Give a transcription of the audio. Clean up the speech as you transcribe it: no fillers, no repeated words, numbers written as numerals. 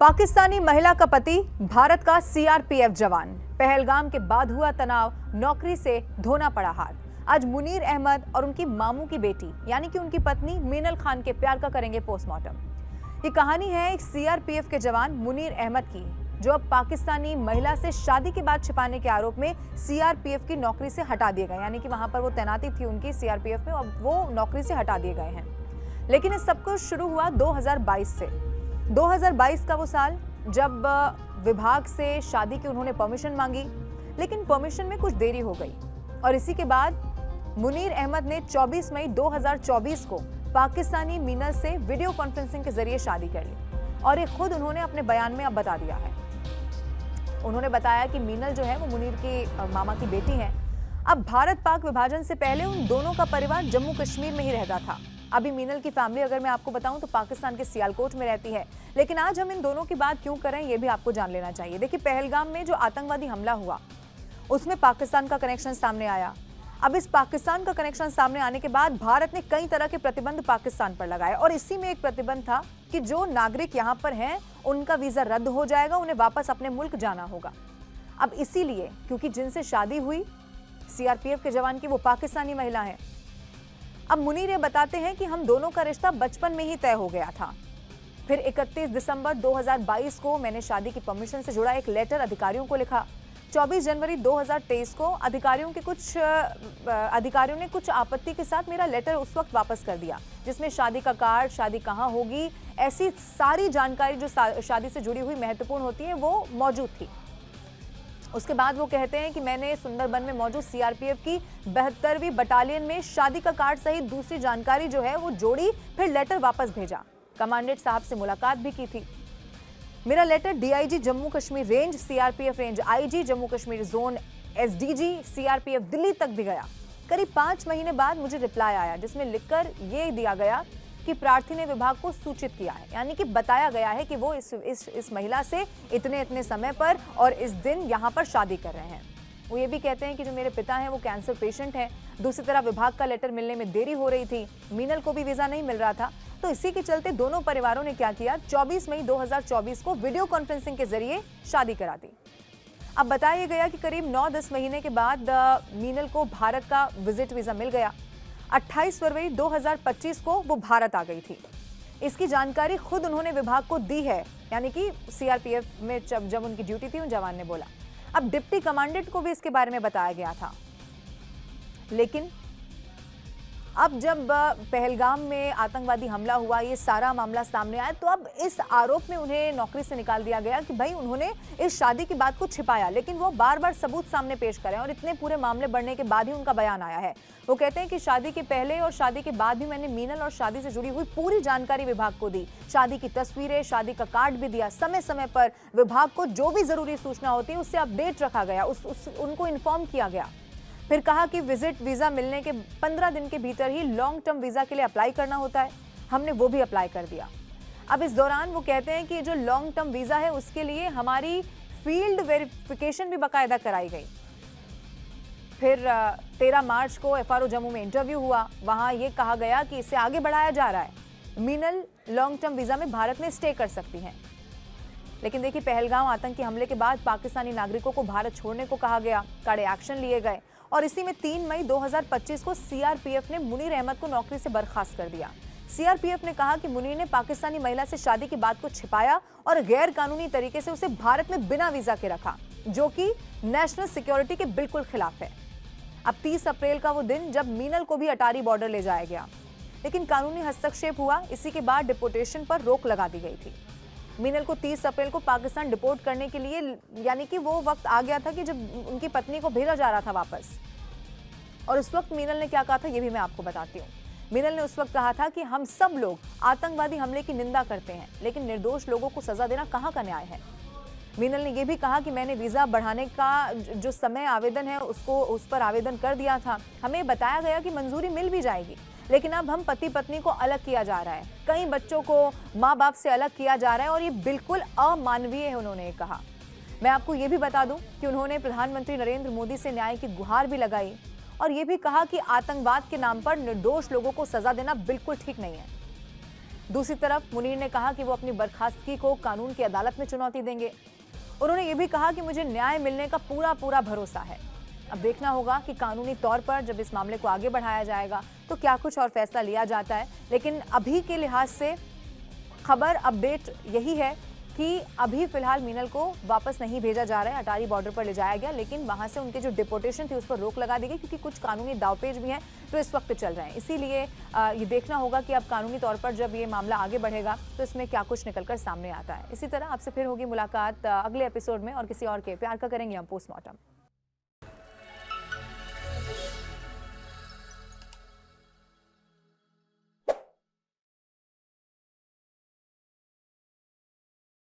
पाकिस्तानी महिला का पति भारत का सीआरपीएफ जवान। पहलगाम के बाद हुआ तनाव, नौकरी से धोना पड़ा हाथ। आज मुनीर अहमद और उनकी मामू की बेटी यानी कि उनकी पत्नी मीनल खान के प्यार का करेंगे पोस्टमार्टम। ये कहानी है एक सीआरपीएफ के जवान मुनीर अहमद की, जो अब पाकिस्तानी महिला से शादी के बाद छिपाने के आरोप में सीआरपीएफ की नौकरी से हटा दिए गए। यानी कि वहां पर वो तैनाती थी उनकी सीआरपीएफ में, अब वो नौकरी से हटा दिए गए हैं। लेकिन इस सब कुछ शुरू हुआ 2022 से। 2022 का वो साल जब विभाग से शादी की उन्होंने परमिशन मांगी, लेकिन परमिशन में कुछ देरी हो गई और इसी के बाद मुनीर अहमद ने 24 मई 2024 को पाकिस्तानी मीनल से वीडियो कॉन्फ्रेंसिंग के जरिए शादी कर ली। और ये खुद उन्होंने अपने बयान में अब बता दिया है। उन्होंने बताया कि मीनल जो है वो मुनीर की मामा की बेटी है। अब भारत पाक विभाजन से पहले उन दोनों का परिवार जम्मू कश्मीर में ही रहता था। अभी मीनल की फैमिली अगर मैं आपको बताऊं तो पाकिस्तान के सियालकोट में रहती है। लेकिन आज हम इन दोनों की बात क्यों करें ये भी आपको जान लेना चाहिए। देखिए, पहलगाम में जो आतंकवादी हमला हुआ उसमें पाकिस्तान का कनेक्शन सामने आया। अब इस पाकिस्तान का कनेक्शन सामने आने के बाद भारत ने कई तरह के प्रतिबंध पाकिस्तान पर लगाए और इसी में एक प्रतिबंध था कि जो नागरिक यहाँ पर हैं उनका वीजा रद्द हो जाएगा, उन्हें वापस अपने मुल्क जाना होगा। अब इसीलिए क्योंकि जिनसे शादी हुई सीआरपीएफ के जवान की वो पाकिस्तानी महिला है। अब मुनीर ये बताते हैं कि हम दोनों का रिश्ता बचपन में ही तय हो गया था। फिर 31 दिसंबर 2022 को मैंने शादी की परमिशन से जुड़ा एक लेटर अधिकारियों को लिखा। 24 जनवरी 2023 को अधिकारियों ने कुछ आपत्ति के साथ मेरा लेटर उस वक्त वापस कर दिया, जिसमें शादी का कार्ड, शादी कहाँ होगी, ऐसी सारी जानकारी जो शादी से जुड़ी हुई महत्वपूर्ण होती है वो मौजूद थी। उसके बाद वो कहते हैं कि मैंने सुंदरबन में मौजूद सीआरपीएफ की 72वीं बटालियन में शादी का कार्ड सहित दूसरी जानकारी जो है वो जोड़ी, फिर लेटर वापस भेजा। कमांडेंट साहब से मुलाकात भी की थी। मेरा letter DIG Jammu Kashmir range, CRPF range IG Jammu Kashmir zone, SDG CRPF Delhi तक भी गया। करीब 5 महीने बाद मुझे रिप्लाई आया जिसमें लिखकर ये दिया गया कि प्रार्थी ने विभाग को सूचित किया है, यानी कि बताया गया है कि वो इस महिला से इतने समय पर और इस दिन यहाँ पर शादी कर रहे हैं। वो ये भी कहते हैं कि जो मेरे पिता हैं वो कैंसर पेशेंट हैं। दूसरी तरफ विभाग का लेटर मिलने में देरी हो रही थी, मीनल को भी वीजा नहीं मिल रहा था। तो इसी के चलते दोनों परिवारों ने क्या किया, 24 मई 2024 को वीडियो कॉन्फ्रेंसिंग के जरिए शादी करा दी। अब बताया गया कि करीब 9-10 महीने के बाद मीनल को भारत का विजिट वीजा मिल गया। 28 फरवरी 2025 को वो भारत आ गई थी। इसकी जानकारी खुद उन्होंने विभाग को दी है, यानी कि सीआरपीएफ में जब उनकी ड्यूटी थी उन जवान ने बोला। अब डिप्टी कमांडेंट को भी इसके बारे में बताया गया था। लेकिन अब जब पहलगाम में आतंकवादी हमला हुआ, ये सारा मामला सामने आया, तो अब इस आरोप में उन्हें नौकरी से निकाल दिया गया कि भाई उन्होंने इस शादी की बात को छिपाया। लेकिन वो बार बार सबूत सामने पेश करें और इतने पूरे मामले बढ़ने के बाद ही उनका बयान आया है। वो कहते हैं कि शादी के पहले और शादी के बाद भी मैंने मीनल और शादी से जुड़ी हुई पूरी जानकारी विभाग को दी। शादी की तस्वीरें, शादी का कार्ड भी दिया। समय समय पर विभाग को जो भी जरूरी सूचना होती है उससे अपडेट रखा गया, उनको इन्फॉर्म किया गया। फिर कहा कि विजिट वीजा मिलने के 15 दिन के भीतर ही लॉन्ग टर्म वीजा के लिए अप्लाई करना होता है। हमने वो भी अप्लाई कर दिया। अब इस दौरान वो कहते हैं कि जो लॉन्ग टर्म वीजा है उसके लिए हमारी फील्ड वेरिफिकेशन भी बाकायदा कराई गई। फिर 13 मार्च को एफआरओ जम्मू में इंटरव्यू हुआ। वहां ये कहा गया कि इसे आगे बढ़ाया जा रहा है। मीनल लॉन्ग टर्म वीजा में भारत में स्टे कर सकती हैं। लेकिन देखिए, पहलगाम आतंकी हमले के बाद पाकिस्तानी नागरिकों को भारत छोड़ने को कहा गया, कड़े एक्शन लिए गए और इसी में 3 मई 2025 को सीआरपीएफ ने मुनीर अहमद को नौकरी से बर्खास्त कर दिया। सीआरपीएफ ने कहा कि मुनीर ने पाकिस्तानी महिला से शादी की बात को छिपाया और गैर कानूनी तरीके से उसे भारत में बिना वीजा के रखा, जो कि नेशनल सिक्योरिटी के बिल्कुल खिलाफ है। अब 30 अप्रैल का वो दिन जब मीनल को भी अटारी बॉर्डर ले जाया गया, लेकिन कानूनी हस्तक्षेप हुआ। इसी के बाद डिपोर्टेशन पर रोक लगा दी गई थी। मीनल को 30 अप्रैल को पाकिस्तान डिपोर्ट करने के लिए, यानी कि वो वक्त आ गया था कि जब उनकी पत्नी को भेजा जा रहा था वापस। और उस वक्त मीनल ने क्या कहा था ये भी मैं आपको बताती हूँ। मीनल ने उस वक्त कहा था कि हम सब लोग आतंकवादी हमले की निंदा करते हैं, लेकिन निर्दोष लोगों को सजा देना कहाँ का न्याय है। मीनल ने यह भी कहा कि मैंने वीजा बढ़ाने का जो समय आवेदन है उस पर आवेदन कर दिया था। हमें बताया गया कि मंजूरी मिल भी जाएगी, लेकिन अब हम पति पत्नी को अलग किया जा रहा है, कई बच्चों को माँ बाप से अलग किया जा रहा है और ये बिल्कुल अमानवीय है, उन्होंने कहा। मैं आपको ये भी बता दूं कि उन्होंने प्रधानमंत्री नरेंद्र मोदी से न्याय की गुहार भी लगाई और ये भी कहा कि आतंकवाद के नाम पर निर्दोष लोगों को सजा देना बिल्कुल ठीक नहीं है। दूसरी तरफ मुनीर ने कहा कि वो अपनी बर्खास्तगी को कानून की अदालत में चुनौती देंगे। उन्होंने ये भी कहा कि मुझे न्याय मिलने का पूरा भरोसा है। अब देखना होगा कि कानूनी तौर पर जब इस मामले को आगे बढ़ाया जाएगा तो क्या कुछ और फैसला लिया जाता है। लेकिन अभी के लिहाज से खबर अपडेट यही है कि अभी फिलहाल मीनल को वापस नहीं भेजा जा रहा है। अटारी बॉर्डर पर ले जाया गया, लेकिन वहां से उनके जो डिपोर्टेशन थी उस पर रोक लगा दी गई, क्योंकि कुछ कानूनी दावपेच भी हैं जो इस वक्त चल रहे हैं। इसीलिए ये देखना होगा कि अब कानूनी तौर पर जब ये मामला आगे बढ़ेगा तो इसमें क्या कुछ निकलकर सामने आता है। इसी तरह आपसे फिर होगी मुलाकात अगले एपिसोड में और किसी और के प्यार का करेंगे हम पोस्टमार्टम।